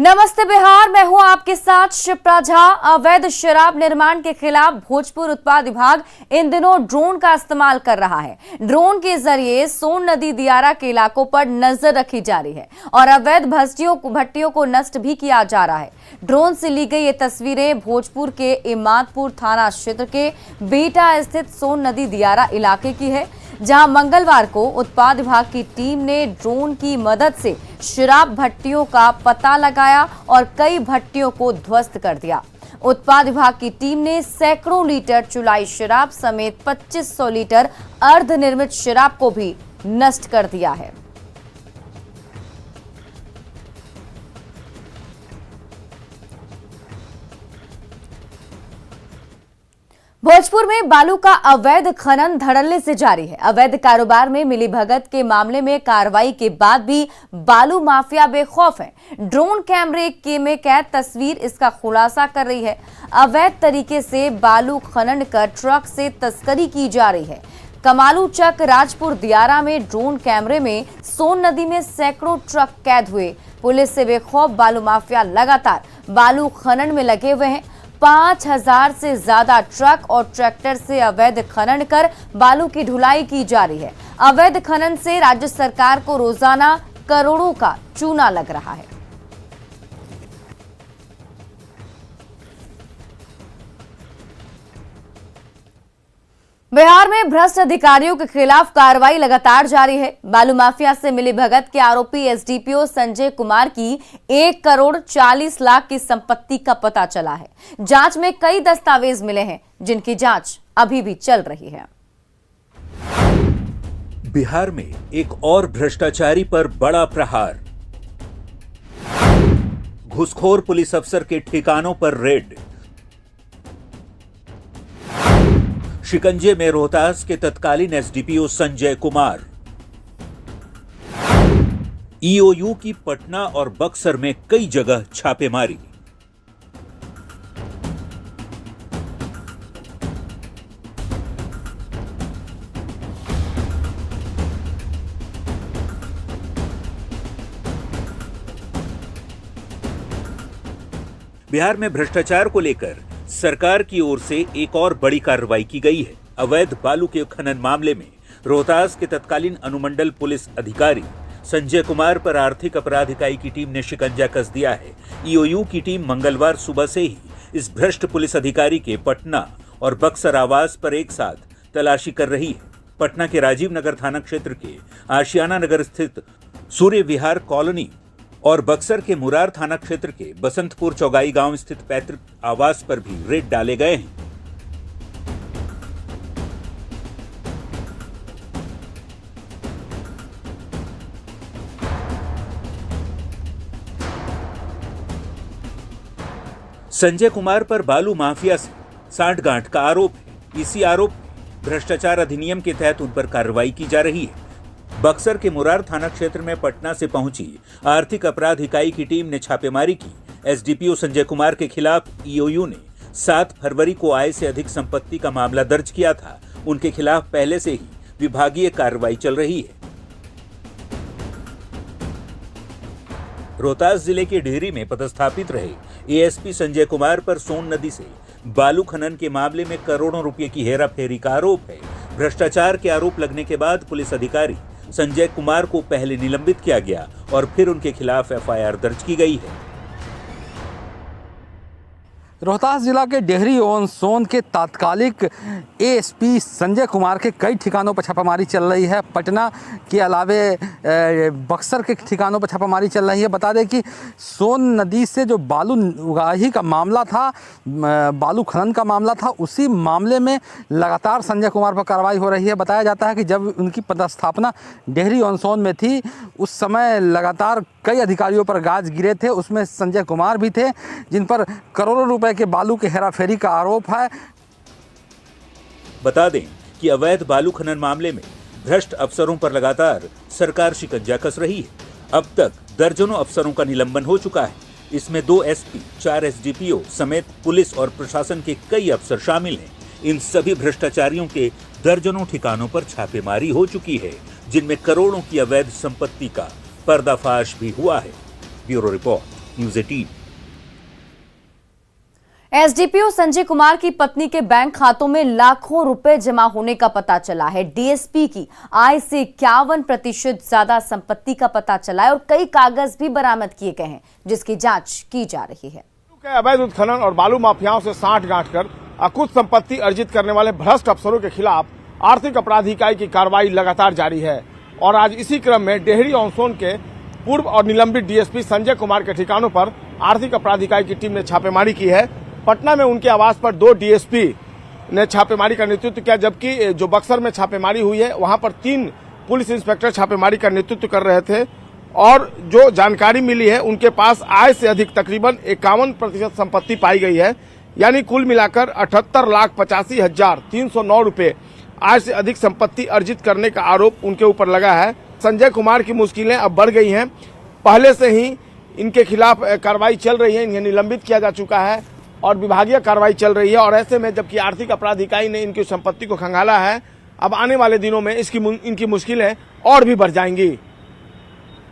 नमस्ते बिहार, मैं हूं आपके साथ शिप्रा झा। अवैध शराब निर्माण के खिलाफ भोजपुर उत्पाद विभाग इन दिनों ड्रोन का इस्तेमाल कर रहा है। ड्रोन के जरिए सोन नदी दियारा के इलाकों पर नजर रखी जा रही है और अवैध भट्टियों को नष्ट भी किया जा रहा है। ड्रोन से ली गई ये तस्वीरें भोजपुर के इमादपुर थाना क्षेत्र के बीटा स्थित सोन नदी दियारा इलाके की है, जहां मंगलवार को उत्पाद विभाग की टीम ने ड्रोन की मदद से शराब भट्टियों का पता लगाया और कई भट्टियों को ध्वस्त कर दिया। उत्पाद विभाग की टीम ने सैकड़ों लीटर चुलाई शराब समेत 2500 लीटर अर्धनिर्मित शराब को भी नष्ट कर दिया है। भोजपुर में बालू का अवैध खनन धड़ल्ले से जारी है। अवैध कारोबार में मिलीभगत के मामले में कार्रवाई के बाद भी बालू माफिया बेखौफ है। ड्रोन कैमरे में कैद तस्वीर इसका खुलासा कर रही है। अवैध तरीके से बालू खनन कर ट्रक से तस्करी की जा रही है। कमालू चक राजपुर दियारा में ड्रोन कैमरे में सोन नदी में सैकड़ों ट्रक कैद हुए। पुलिस से बेखौफ बालू माफिया लगातार बालू खनन में लगे हुए हैं। 5000 से ज्यादा ट्रक और ट्रैक्टर से अवैध खनन कर बालू की ढुलाई की जा रही है। अवैध खनन से राज्य सरकार को रोजाना करोड़ों का चूना लग रहा है। बिहार में भ्रष्ट अधिकारियों के खिलाफ कार्रवाई लगातार जारी है। बालू माफिया से मिलीभगत के आरोपी एसडीपीओ संजय कुमार की 1 करोड़ 40 लाख की संपत्ति का पता चला है। जांच में कई दस्तावेज मिले हैं, जिनकी जांच अभी भी चल रही है। बिहार में एक और भ्रष्टाचारी पर बड़ा प्रहार। घूसखोर पुलिस अफसर के ठिकानों पर रेड। शिकंजे में रोहतास के तत्कालीन एसडीपीओ संजय कुमार। ईओयू की पटना और बक्सर में कई जगह छापेमारी। बिहार में भ्रष्टाचार को लेकर सरकार की ओर से एक और बड़ी कार्रवाई की गई है। अवैध बालू के खनन मामले में रोहतास के तत्कालीन अनुमंडल पुलिस अधिकारी संजय कुमार पर आर्थिक अपराध इकाई की टीम ने शिकंजा कस दिया है। ईओयू की टीम मंगलवार सुबह से ही इस भ्रष्ट पुलिस अधिकारी के पटना और बक्सर आवास पर एक साथ तलाशी कर रही है। पटना के राजीव नगर थाना क्षेत्र के आशियाना नगर स्थित सूर्य विहार कॉलोनी और बक्सर के मुरार थाना क्षेत्र के बसंतपुर चौगाई गांव स्थित पैतृक आवास पर भी रेड डाले गए हैं। संजय कुमार पर बालू माफिया से सांठगांठ का आरोप है। इसी आरोप में भ्रष्टाचार अधिनियम के तहत उन पर कार्रवाई की जा रही है। बक्सर के मुरार थाना क्षेत्र में पटना से पहुंची आर्थिक अपराध इकाई की टीम ने छापेमारी की। एसडीपीओ संजय कुमार के खिलाफ ईओयू ने 7 फरवरी को आय से अधिक संपत्ति का मामला दर्ज किया था। उनके खिलाफ पहले से ही विभागीय कार्रवाई चल रही है। रोहतास जिले के डेहरी में पदस्थापित रहे एएसपी संजय कुमार पर सोन नदी से बालू खनन के मामले में करोड़ों रुपए की हेराफेरी का आरोप है। भ्रष्टाचार के आरोप लगने के बाद पुलिस अधिकारी संजय कुमार को पहले निलंबित किया गया और फिर उनके खिलाफ एफआईआर दर्ज की गई है। रोहतास जिला के डेहरी ऑन सोन के तात्कालिक एएसपी संजय कुमार के कई ठिकानों पर छापामारी चल रही है। पटना के अलावे बक्सर के ठिकानों पर छापामारी चल रही है। बता दें कि सोन नदी से जो बालू उगाही का मामला था, बालू खनन का मामला था, उसी मामले में लगातार संजय कुमार पर कार्रवाई हो रही है। बताया जाता है कि जब उनकी पदस्थापना डेहरी ऑन सोन में थी, उस समय लगातार कई अधिकारियों पर गाज गिरे थे। उसमें संजय कुमार भी थे, जिन पर करोड़ों रुपए के बालू के हेराफेरी का आरोप है। बता दें कि अवैध बालू खनन मामले में भ्रष्ट अफसरों पर लगातार सरकार शिकंजा कस रही है। अब तक दर्जनों अफसरों का निलंबन हो चुका है। इसमें 2 एसपी, 4 एसडीपीओ समेत पुलिस और प्रशासन के कई अफसर शामिल हैं। इन सभी भ्रष्टाचारियों के दर्जनों ठिकानों पर छापेमारी हो चुकी है, जिनमें करोड़ों की अवैध संपत्ति का पर्दाफाश भी हुआ है। Bureau report. News 18। SDPO Sanjay Kumar की पत्नी के बैंक खातों में लाखों रुपए जमा होने का पता चला है। डीएसपी की आय से 51% ज्यादा संपत्ति का पता चला है और कई कागज भी बरामद किए गए हैं, जिसकी जांच की जा रही है। अवैध उत्खनन और बालू माफियाओं से साठ गांठ कर अकुत संपत्ति अर्जित करने वाले भ्रष्ट अफसरों के खिलाफ आर्थिक अपराध इकाई की कार्रवाई लगातार जारी है और आज इसी क्रम में डेहरी ऑन सोन के पूर्व और निलंबित डीएसपी संजय कुमार के ठिकानों पर आर्थिक अपराध इकाई की टीम ने छापेमारी की है। पटना में उनके आवास पर 2 डीएसपी ने छापेमारी का नेतृत्व किया, जबकि जो बक्सर में छापेमारी हुई है वहां पर 3 पुलिस इंस्पेक्टर छापेमारी का नेतृत्व कर रहे थे और जो जानकारी मिली है उनके पास आय से अधिक तकरीबन 51% संपत्ति पाई गई है, यानी कुल मिलाकर 78,85,309 रुपए आय से अधिक संपत्ति अर्जित करने का आरोप उनके ऊपर लगा है। संजय कुमार की मुश्किलें अब बढ़ गई हैं। पहले से ही इनके खिलाफ कार्रवाई चल रही है, इन्हें निलंबित किया जा चुका है और विभागीय कार्रवाई चल रही है और ऐसे में जबकि आर्थिक अपराध इकाई ने इनकी संपत्ति को खंगाला है, अब आने वाले दिनों में इनकी मुश्किलें और भी बढ़ जाएंगी।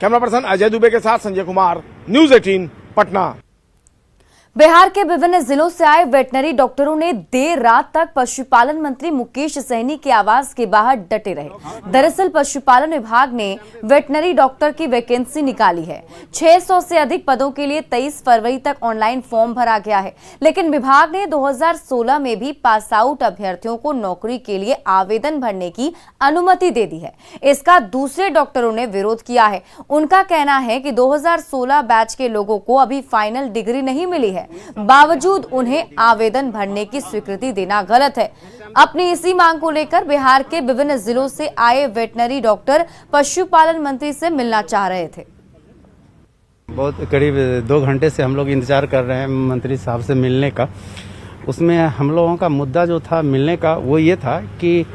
कैमरा पर्सन अजय दुबे के साथ संजय कुमार, न्यूज़ 18 पटना। बिहार के विभिन्न जिलों से आए वेटनरी डॉक्टरों ने देर रात तक पशुपालन मंत्री मुकेश सहनी के आवास के बाहर डटे रहे। दरअसल पशुपालन विभाग ने वेटनरी डॉक्टर की वैकेंसी निकाली है। 600 से अधिक पदों के लिए 23 फरवरी तक ऑनलाइन फॉर्म भरा गया है, लेकिन विभाग ने 2016 में भी पास आउट अभ्यर्थियों को नौकरी के लिए आवेदन भरने की अनुमति दे दी है। इसका दूसरे डॉक्टरों ने विरोध किया है। उनका कहना है कि 2016 बैच के लोगों को अभी फाइनल डिग्री नहीं मिली है, बावजूद उन्हें आवेदन भरने की स्वीकृति देना गलत है। अपनी इसी मांग को लेकर बिहार के विभिन्न जिलों से आए वेटनरी डॉक्टर पशुपालन मंत्री से मिलना चाह रहे थे। बहुत करीब 2 घंटे से हम लोग इंतजार कर रहे हैं मंत्री साहब से मिलने का। उसमें हम लोगों का मुद्दा जो था मिलने का वो ये था कि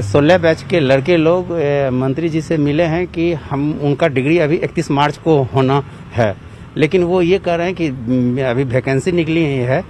16 बैच के लड़के लोग मंत्री जी से मिले हैं कि हम उनका डिग्री अभी 31 मार्च को होना है, लेकिन वो ये कह रहे हैं कि अभी वैकेंसी निकली है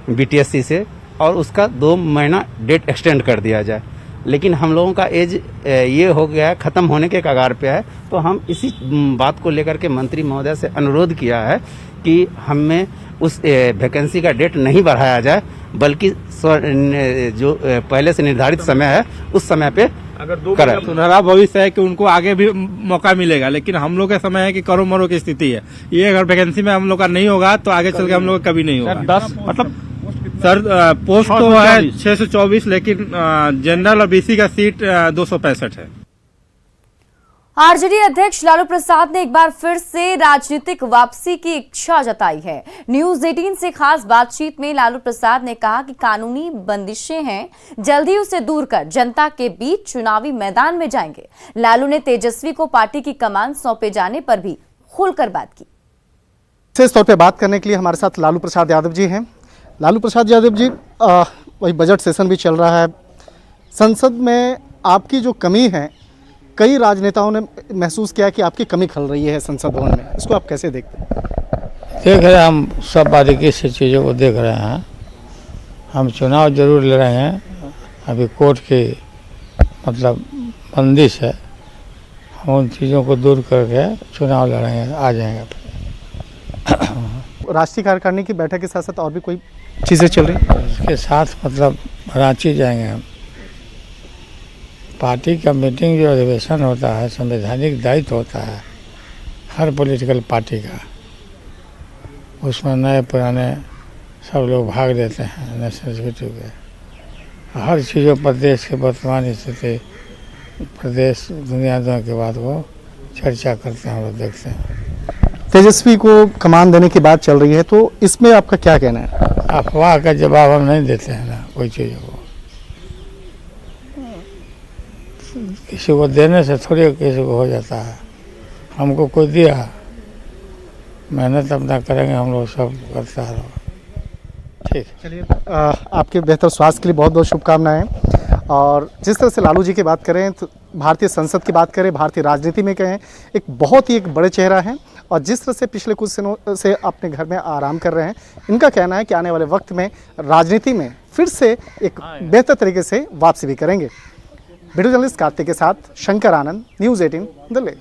बीटीएससी से और उसका 2 महीना डेट एक्सटेंड कर दिया जाए। लेकिन हम लोगों का एज ये हो गया है, ख़त्म होने के कगार पे है, तो हम इसी बात को लेकर के मंत्री महोदय से अनुरोध किया है कि हमें उस वैकेंसी का डेट नहीं बढ़ाया जाए, बल्कि जो पहले से निर्धारित समय है उस समय पे अगर सुनहरा भविष्य है कि उनको आगे भी मौका मिलेगा, लेकिन हम लोग का समय है कि करो मरो की स्थिति है। ये अगर वैकेंसी में हम लोग का नहीं होगा तो आगे चल के हम लोग का कभी नहीं होगा। 10 मतलब सर पोस्ट तो है 624, लेकिन जनरल और बीसी का सीट 265 है। आरजेडी अध्यक्ष लालू प्रसाद ने एक बार फिर से राजनीतिक वापसी की इच्छा जताई है। न्यूज़ 18 से खास बातचीत में लालू प्रसाद ने कहा कि कानूनी बंदिशें हैं, जल्दी उसे दूर कर जनता के बीच चुनावी मैदान में जाएंगे। लालू ने तेजस्वी को पार्टी की कमान सौंपे जाने पर भी खुलकर बात की। विशेष तौर पर बात करने के लिए हमारे साथ लालू प्रसाद यादव जी हैं। लालू प्रसाद यादव जी, वही बजट सेशन भी चल रहा है, संसद में आपकी जो कमी है, कई राजनेताओं ने महसूस किया कि आपकी कमी खल रही है संसद भवन में, इसको आप कैसे देखते हैं? देख रहे हैं, हम सब बारीकी से चीज़ों को देख रहे हैं। हम चुनाव जरूर ले रहे हैं, अभी कोर्ट की मतलब बंदिश है, हम उन चीज़ों को दूर करके चुनाव लड़ेंगे, आ जाएंगे। राष्ट्रीय कार्यकारिणी की बैठक के साथ साथ और भी कोई चीज़ें चल रही हैं? इसके साथ मतलब रांची जाएंगे हम। पार्टी का मीटिंग जो अधिवेशन होता है, संवैधानिक दायित्व होता है हर पॉलिटिकल पार्टी का, उसमें नए पुराने सब लोग भाग लेते हैं। नेशनल एग्जीक्यूटिव के हर चीज़ों पर देश की वर्तमान स्थिति, प्रदेश दुनिया के बाद वो चर्चा करते हैं, हम लोग देखते हैं। तेजस्वी को कमान देने की बात चल रही है, तो इसमें आपका क्या कहना है? अफवाह का जवाब हम नहीं देते हैं ना कोई चीज़ को। किसी को देने से थोड़ी किसी को हो जाता है। हमको कोई दिया, मेहनत अपना करेंगे, हम लोग सब करता है। ठीक, चलिए, आपके बेहतर स्वास्थ्य के लिए बहुत बहुत शुभकामनाएं। और जिस तरह से लालू जी की बात करें, तो भारतीय संसद की बात करें, भारतीय राजनीति में कहें, एक बहुत ही एक बड़े चेहरा हैं और जिस तरह से पिछले कुछ दिनों से अपने घर में आराम कर रहे हैं, इनका कहना है कि आने वाले वक्त में राजनीति में फिर से एक बेहतर तरीके से वापसी भी करेंगे। वीडियो जर्नलिस्ट कार्तिक के साथ शंकर आनंद, न्यूज़ 18 दिल्ली।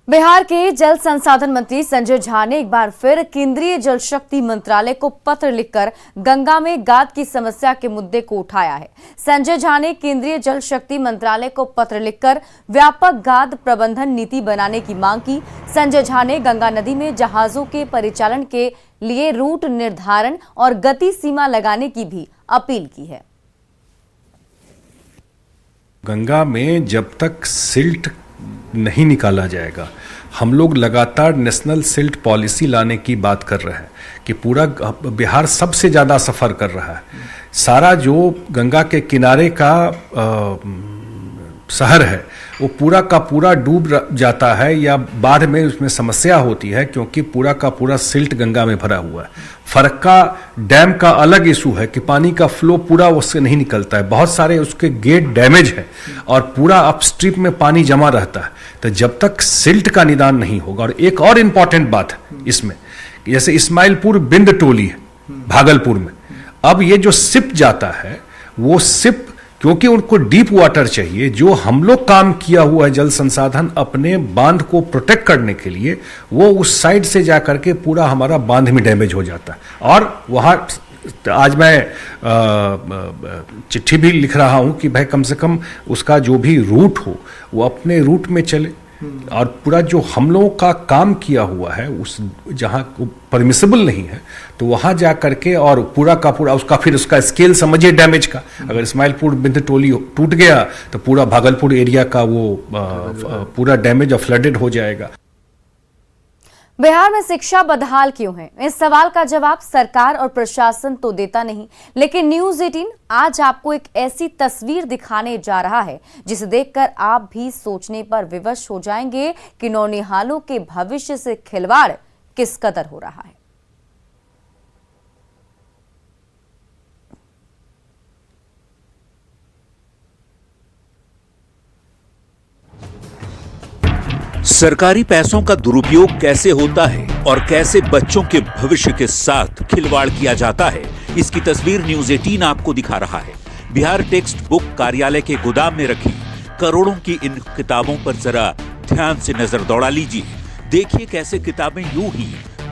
बिहार के जल संसाधन मंत्री संजय झा ने एक बार फिर केंद्रीय जल शक्ति मंत्रालय को पत्र लिखकर गंगा में गाद की समस्या के मुद्दे को उठाया है। संजय झा ने केंद्रीय जल शक्ति मंत्रालय को पत्र लिखकर व्यापक गाद प्रबंधन नीति बनाने की मांग की। संजय झा ने गंगा नदी में जहाजों के परिचालन के लिए रूट निर्धारण और गति सीमा लगाने की भी अपील की है। गंगा में जब तक सिल्ट नहीं निकाला जाएगा, हम लोग लगातार नेशनल सिल्ट पॉलिसी लाने की बात कर रहे हैं कि पूरा बिहार सबसे ज़्यादा सफ़र कर रहा है। सारा जो गंगा के किनारे का शहर है वो पूरा का पूरा डूब जाता है या बाढ़ में उसमें समस्या होती है, क्योंकि पूरा का पूरा सिल्ट गंगा में भरा हुआ है। फरक्का डैम का अलग इशू है कि पानी का फ्लो पूरा उससे नहीं निकलता है, बहुत सारे उसके गेट डैमेज है और पूरा अपस्ट्रीम में पानी जमा रहता है। तो जब तक सिल्ट का निदान नहीं होगा, और एक और इम्पॉर्टेंट बात है इसमें, जैसे इस्माइलपुर बिंद टोली है भागलपुर में, अब ये जो सिप जाता है वो सिप, क्योंकि उनको डीप वाटर चाहिए, जो हम लोग काम किया हुआ है जल संसाधन अपने बांध को प्रोटेक्ट करने के लिए, वो उस साइड से जाकर के पूरा हमारा बांध में डैमेज हो जाता है। और वहाँ आज मैं चिट्ठी भी लिख रहा हूँ कि भाई कम से कम उसका जो भी रूट हो वो अपने रूट में चले, और पूरा जो हम लोगों का काम किया हुआ है उस जहाँ परमिसिबल नहीं है तो वहाँ जा करके, और पूरा का पूरा उसका फिर उसका स्केल समझिए डैमेज का। अगर इस्माइलपुर बिंद टोली टूट गया तो पूरा भागलपुर एरिया का वो पूरा डैमेज और फ्लडेड हो जाएगा। बिहार में शिक्षा बदहाल क्यों है? इस सवाल का जवाब सरकार और प्रशासन तो देता नहीं, लेकिन न्यूज़ 18 आज आपको एक ऐसी तस्वीर दिखाने जा रहा है जिसे देखकर आप भी सोचने पर विवश हो जाएंगे कि नौनिहालों के भविष्य से खिलवाड़ किस कदर हो रहा है। सरकारी पैसों का दुरुपयोग कैसे होता है और कैसे बच्चों के भविष्य के साथ खिलवाड़ किया जाता है, इसकी तस्वीर न्यूज़ 18 आपको दिखा रहा है। बिहार टेक्स्ट बुक कार्यालय के गोदाम में रखी करोड़ों की इन किताबों पर जरा ध्यान से नजर दौड़ा लीजिए। देखिए कैसे किताबें यूं ही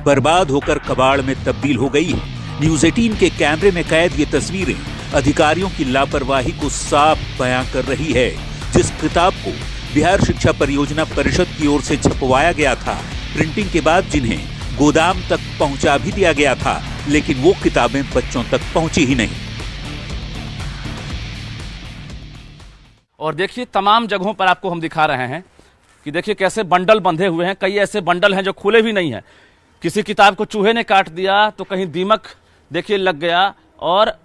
बर्बाद होकर कबाड़ में तब्दील हो गई है। न्यूज़ 18 के कैमरे में कैद ये तस्वीरें अधिकारियों की लापरवाही को साफ बयां कर रही है। जिस किताब को बिहार शिक्षा परियोजना परिषद की ओर से छपवाया गया था, प्रिंटिंग के बाद जिन्हें गोदाम तक पहुंचा भी दिया गया था, लेकिन वो किताबें बच्चों तक पहुंची ही नहीं। और देखिए तमाम जगहों पर आपको हम दिखा रहे हैं कि देखिए कैसे बंडल बंधे हुए हैं। कई ऐसे बंडल हैं जो खुले भी नहीं हैं। किसी किताब को चूहे ने काट दिया तो कहीं दीमक देखिए लग गया। और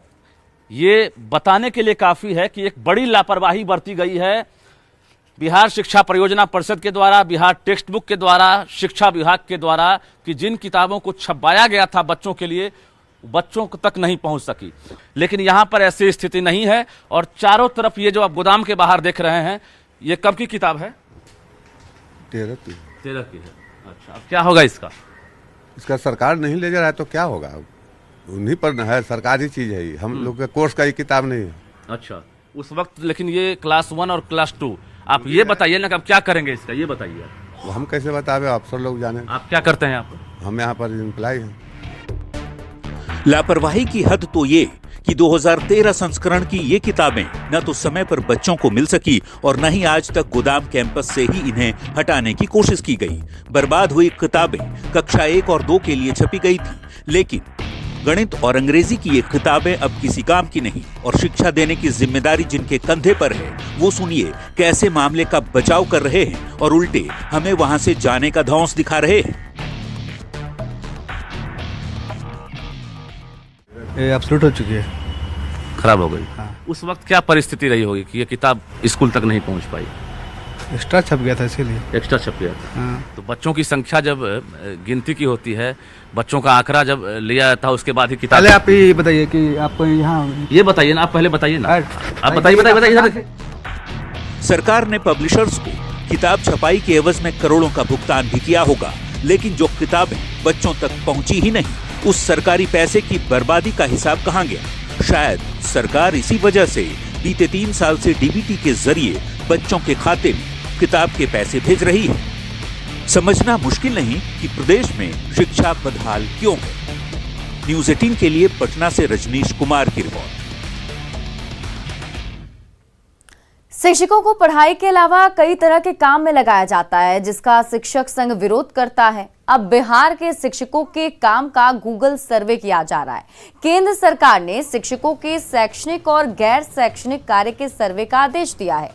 ये बताने के लिए काफी है कि एक बड़ी लापरवाही बरती गई है बिहार शिक्षा परियोजना परिषद के द्वारा, बिहार टेक्स्ट बुक के द्वारा, शिक्षा विभाग के द्वारा, कि जिन किताबों को छपवाया गया था बच्चों के लिए, बच्चों तक नहीं पहुंच सकी। लेकिन यहां पर ऐसी स्थिति नहीं है। और चारों तरफ ये जो आप गोदाम के बाहर देख रहे हैं, ये कब की किताब है? 13 की है। अच्छा, अब क्या होगा इसका? इसका सरकार नहीं ले जा रहा है तो क्या होगा? उन्हीं पर है, सरकारी चीज है ये, हम लोग के कोर्स का ये किताब नहीं है। अच्छा, उस वक्त लेकिन ये क्लास 1 और क्लास 2, आप ये बताइए ना कि आप क्या करेंगे इसका, ये बताइए। वो हम कैसे बतावे, अफसर लोग जाने। आप क्या करते हैं यहाँ पर? हम यहाँ पर एम्प्लॉय हैं। लापरवाही की हद तो ये कि 2013 संस्करण की ये किताबें न तो समय पर बच्चों को मिल सकी और न ही आज तक गोदाम कैंपस से ही इन्हें हटाने की कोशिश की गई। बर्बाद हुई किताबें कक्षा 1 और 2 के लिए छपी गई थी, लेकिन गणित और अंग्रेजी की ये किताबें अब किसी काम की नहीं। और शिक्षा देने की जिम्मेदारी जिनके कंधे पर है, वो सुनिए कैसे मामले का बचाव कर रहे हैं और उल्टे हमें वहां से जाने का धौंस दिखा रहे हैं। ये एब्सोल्यूट हो चुकी है, खराब हो गई। हाँ। उस वक्त क्या परिस्थिति रही होगी कि ये किताब स्कूल तक नहीं पहुंच पाई? एक्स्ट्रा छप गया था, इसीलिए एक्स्ट्रा छप गया था। हाँ। तो बच्चों की संख्या जब गिनती की होती है, बच्चों का आंकड़ा जब लिया जाता है, उसके बाद ही किताब। पहले आप ये बताइए कि आपको यहाँ, ये बताइए ना, आप पहले बताइए ना, आप बताइए। सरकार ने पब्लिशर्स को किताब छपाई के एवज में करोड़ों का भुगतान भी किया होगा, लेकिन जो किताबें बच्चों तक पहुंची ही नहीं, उस सरकारी पैसे की बर्बादी का हिसाब कहां गया? शायद सरकार इसी वजह से बीते 3 साल से डीबीटी के जरिए बच्चों के खाते में किताब के पैसे भेज रही है। समझना मुश्किल नहीं कि प्रदेश में शिक्षा बदहाल क्यों है। न्यूज़ 18 के लिए पटना से रजनीश कुमार की रिपोर्ट। शिक्षकों को पढ़ाई के अलावा कई तरह के काम में लगाया जाता है, जिसका शिक्षक संघ विरोध करता है। अब बिहार के शिक्षकों के काम का गूगल सर्वे किया जा रहा है। केंद्र सरकार ने शिक्षकों के शैक्षणिक और गैर शैक्षणिक कार्य के सर्वे का आदेश दिया है।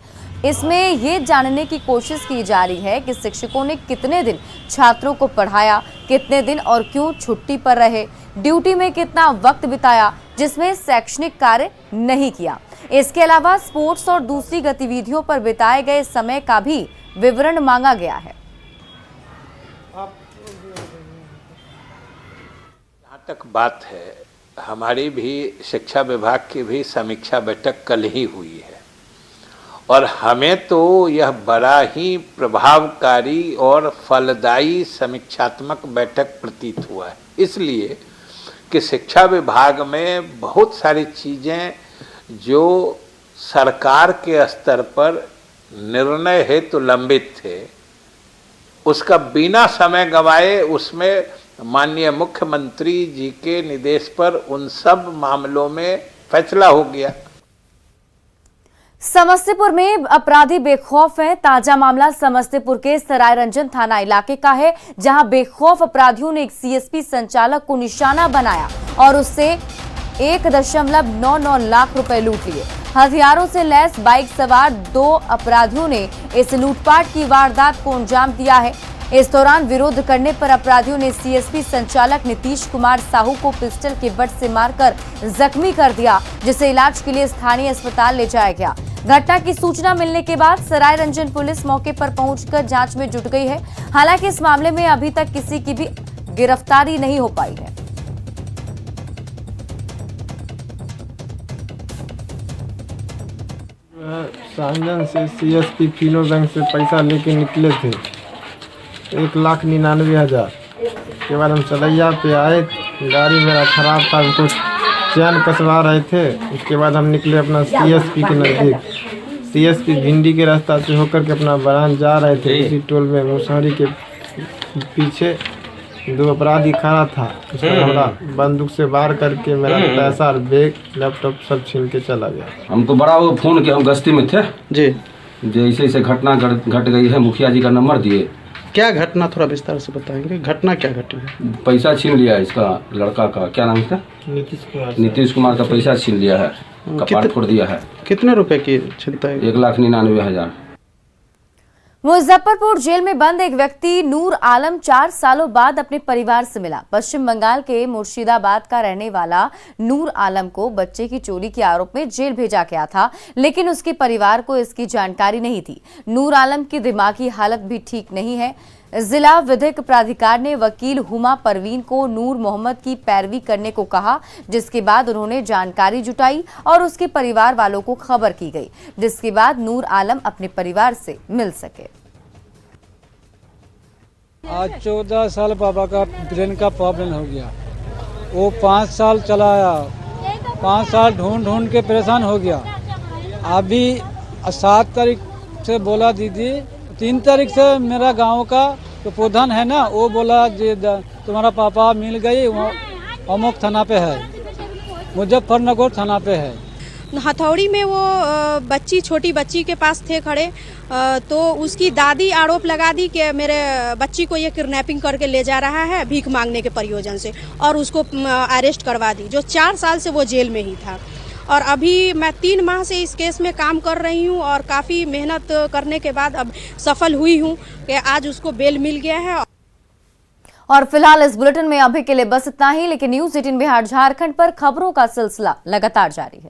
इसमें ये जानने की कोशिश की जा रही है कि शिक्षकों ने कितने दिन छात्रों को पढ़ाया, कितने दिन और क्यों छुट्टी पर रहे, ड्यूटी में कितना वक्त बिताया जिसमें शैक्षणिक कार्य नहीं किया। इसके अलावा स्पोर्ट्स और दूसरी गतिविधियों पर बिताए गए समय का भी विवरण मांगा गया है। जहाँ तक बात है, हमारी भी शिक्षा विभाग की भी समीक्षा बैठक कल ही हुई है और हमें तो यह बड़ा ही प्रभावकारी और फलदायी समीक्षात्मक बैठक प्रतीत हुआ है, इसलिए कि शिक्षा विभाग में बहुत सारी चीज़ें जो सरकार के स्तर पर निर्णय हेतु लंबित थे, उसका बिना समय गंवाए उसमें माननीय मुख्यमंत्री जी के निर्देश पर उन सब मामलों में फैसला हो गया। समस्तीपुर में अपराधी बेखौफ हैं। ताजा मामला समस्तीपुर के सरायरंजन थाना इलाके का है, जहां बेखौफ अपराधियों ने एक सीएसपी संचालक को निशाना बनाया और उससे 1.99 लाख रुपए लूट लिए। हथियारों से लैस बाइक सवार 2 अपराधियों ने इस लूटपाट की वारदात को अंजाम दिया है। इस दौरान विरोध करने पर अपराधियों ने सीएसपी संचालक नीतीश कुमार साहू को पिस्टल के बट से मारकर जख्मी कर दिया, जिसे इलाज के लिए स्थानीय अस्पताल ले जाया गया। घटना की सूचना मिलने के बाद सरायरंजन पुलिस मौके पर पहुंचकर जांच में जुट गई है। हालांकि इस मामले में अभी तक किसी की भी गिरफ्तारी नहीं हो पाई है। साजन से सीएसपी फिनो बैंक से पैसा लेके निकले थे 1,99,000 के बाद हम चलैया पे आए, गाड़ी मेरा खराब था, उसको चैन कसवा रहे थे। उसके बाद हम निकले अपना सीएसपी के नज़दीक, सीएसपी भिंडी के रास्ता से होकर के अपना बरान जा रहे थे। उसी टोल में मुसहरी के पीछे 2 अपराधी खड़ा था, उसने हमरा बंदूक से वार करके मेरा पैसा और बैग लैपटॉप सब छीन के चला गया। हमको बड़ा वो फोन किया, हम गश्ती में थे जी, जैसे ऐसे घटना घट गई है, मुखिया जी का नंबर दिए। क्या घटना, थोड़ा विस्तार से बताएंगे, घटना क्या घटी है? पैसा छीन लिया है इसका लड़का का, क्या नाम है? नीतीश कुमार का पैसा छीन लिया है, कपाट फोड़ दिया है। कितने रुपए की छिनता है? 1,99,000। मुजफ्फरपुर जेल में बंद एक व्यक्ति नूर आलम 4 सालों बाद अपने परिवार से मिला। पश्चिम बंगाल के मुर्शिदाबाद का रहने वाला नूर आलम को बच्चे की चोरी के आरोप में जेल भेजा गया था, लेकिन उसके परिवार को इसकी जानकारी नहीं थी। नूर आलम की दिमागी हालत भी ठीक नहीं है। जिला विधिक प्राधिकार ने वकील हुमा परवीन को नूर मोहम्मद की पैरवी करने को कहा, जिसके बाद उन्होंने जानकारी जुटाई और उसके परिवार वालों को खबर की गई, जिसके बाद नूर आलम अपने परिवार से मिल सके। आज 14 साल पापा का ब्रेन का प्रॉब्लम हो गया, वो 5 साल चलाया, 5 साल ढूंढ के परेशान हो गया। अभी 7 तारीख से बोला दीदी, 3 तारीख से मेरा गांव का जो प्रधान है ना, वो बोला जी तुम्हारा पापा मिल गई, अमुक थाना पे है, मुजफ्फरनगर थाना पे है। हथौड़ी में वो बच्ची, छोटी बच्ची के पास थे खड़े, तो उसकी दादी आरोप लगा दी कि मेरे बच्ची को ये किडनैपिंग करके ले जा रहा है भीख मांगने के प्रयोजन से, और उसको अरेस्ट करवा दी, जो 4 साल से वो जेल में ही था। और अभी मैं 3 माह से इस केस में काम कर रही हूँ और काफ़ी मेहनत करने के बाद अब सफल हुई हूँ कि आज उसको बेल मिल गया है। और फिलहाल इस बुलेटिन में अभी के लिए बस इतना ही, लेकिन न्यूज़ 18 बिहार झारखंड पर खबरों का सिलसिला लगातार जारी है।